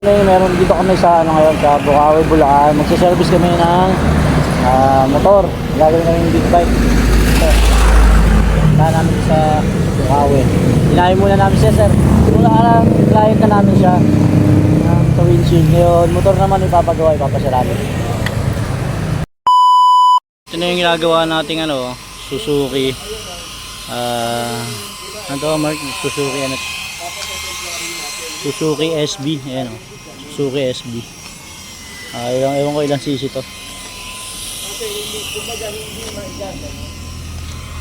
Meron dito kami sa ngayon sa Bukawi, Bulacan. Magse-service kami ng motor. Gagawin kami ng big bike. Punta namin sa Bukawi. Hinahin muna namin siya, sir. Mula lang client na namin siya sa windshield. Ngayon, motor naman ipapagawa, ipapasarami. Ito na yung ginagawa nating Suzuki. Ano to, Mark? Suzuki SB. Ayan o. Suzuki SB. Ewan ko ilang cc to.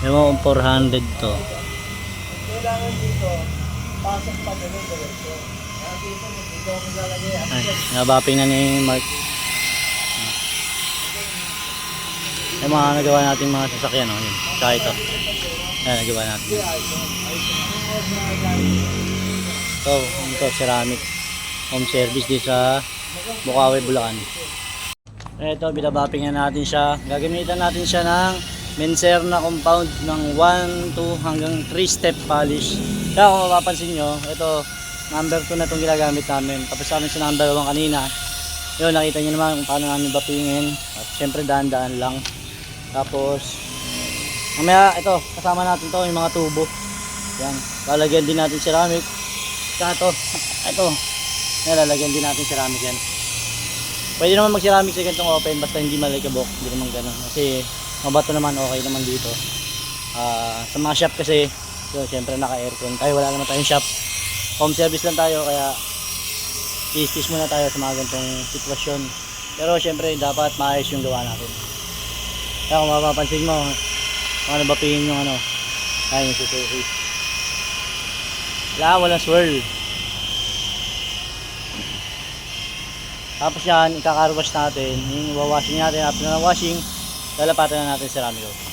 Ewan kung 400 to. Ay, nabaping na ni Mark. Yung mga nagawa natin mga sasakyan. Yun. Tsaka ito. Ayan, nagawa natin. Ito, ceramic. Home service dito sa Bukawi, Bulacan. Ito, binabapping na natin siya. Gagamitan natin siya ng Menser na compound ng 1, 2 hanggang 3 step polish. Kaya kung mapapansin nyo, ito, number 2 na itong ginagamit namin. Tapos namin sa number 1 kanina. Yun, nakita nyo naman kung paano namin bappingin. At syempre, daan-daan lang. Tapos, mamaya, ito, kasama natin to yung mga tubo. Yan, lalagyan din natin ceramic. Saka ito, lalagyan din natin ceramic yan. Pwede naman mag-ceramic sa ganitong open basta hindi malikabok, hindi naman ganun. Kasi mabato naman, okay naman dito. Sa mga shop kasi, so, syempre naka-aircon. Tayo wala naman tayong shop. Home service lang tayo, kaya tis-tis muna tayo sa mga ganitong sitwasyon. Pero syempre dapat maayos yung gawa natin. Kaya kung mapapansin mo, bapihin yung kaya yung Suzuki. Walang swirl. Tapos yan, ikakarwash natin. Yung wawashing natin, after na washing, lalapatan na natin ceramic coat.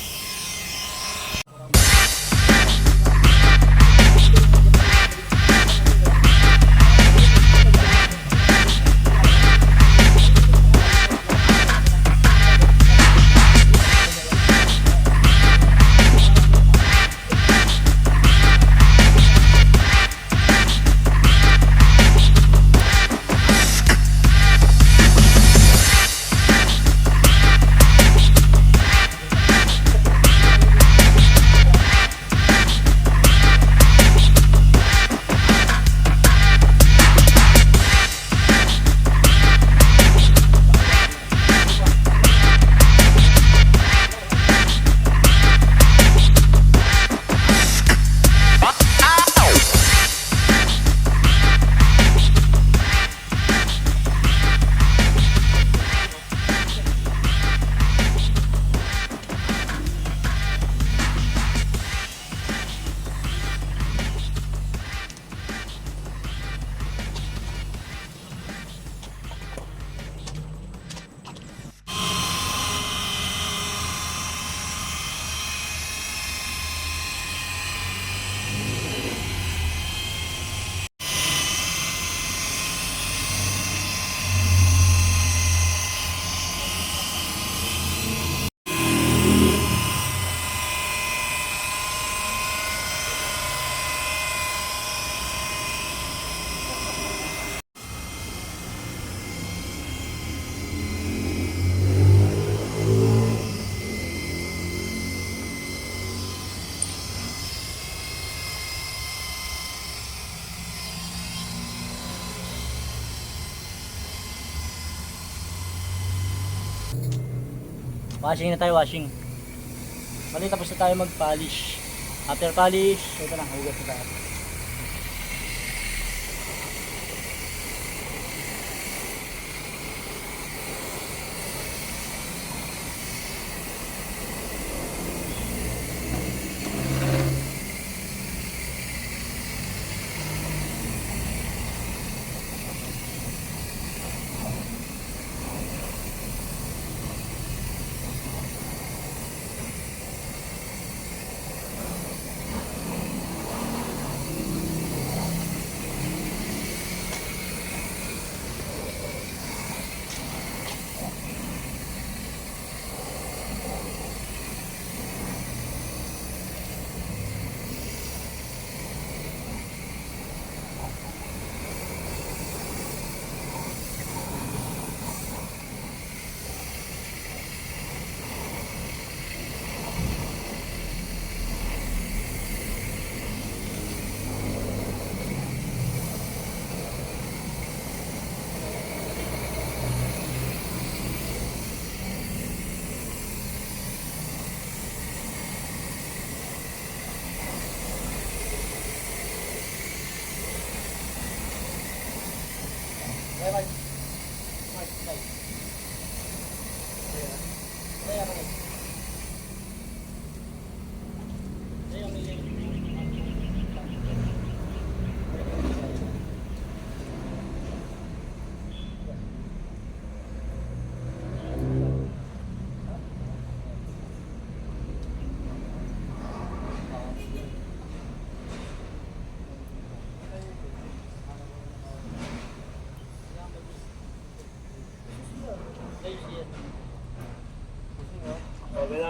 Washing na tayo, washing. Bali, tapos na tayo mag-polish. After polish, ito na, hugas na tayo.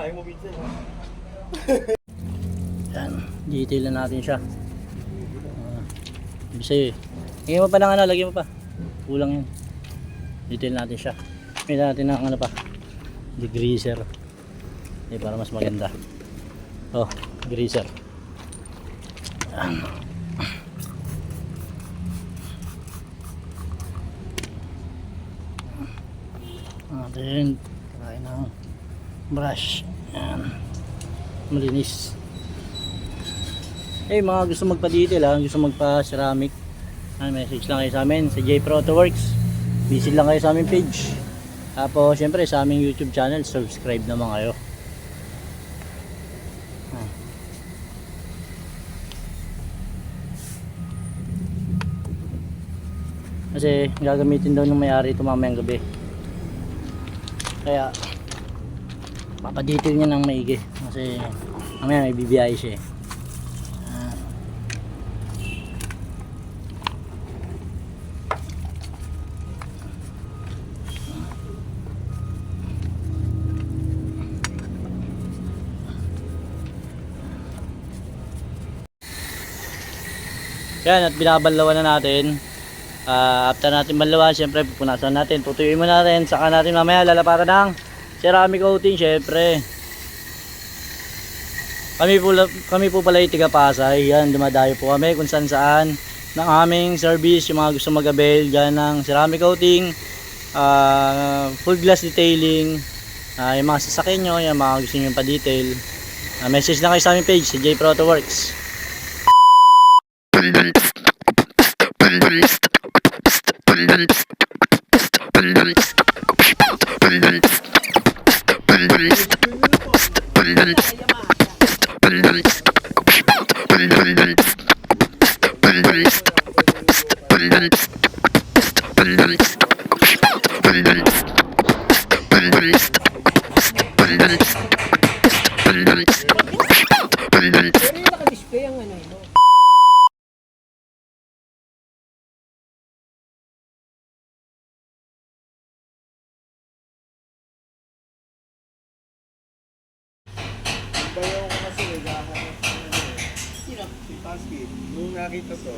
Ayaw mo minsan. Yan, detail na natin siya. Ibig sa'yo eh. Lagyan mo pa ng ano, lagyan mo pa. Kulang yun. Detail natin siya. May natin ng ano pa. Degreaser. Eh, para mas maganda. Oh, greaser. Yan. Natin. Kakain ng brush. Yan. Malinis. Eh, mga gusto magpa-detail ha, gusto magpa-ceramic, message lang kayo sa amin sa J Proto Works. Visit lang kayo sa aming page. Tapos syempre sa aming YouTube channel, subscribe naman kayo. Kasi gagamitin daw ng may-ari ito mamayang gabi. Kaya papadetail niya ng maigi. Kasi mamaya may BBI siya eh. Yan, at binabanlawan na natin. After natin banlawan, syempre pupunasan natin, tutuyuin mo natin, saka natin mamaya lalaparan ng ceramic coating. Syempre kami po pala yung tiga Pasay. Yan, dumadayo po kami kung saan saan ng aming service. Yung mga gusto mag-avail dyan ng ceramic coating, full glass detailing, yung mga sasakyan nyo, yung mga gusto nyo pa-detail, message na kayo sa aming page, si J Proto Works. Naka-display ang ano ito. Bayaw ko kasi naghahanap ng ano eh. Si Pasky. Nung nakita ko,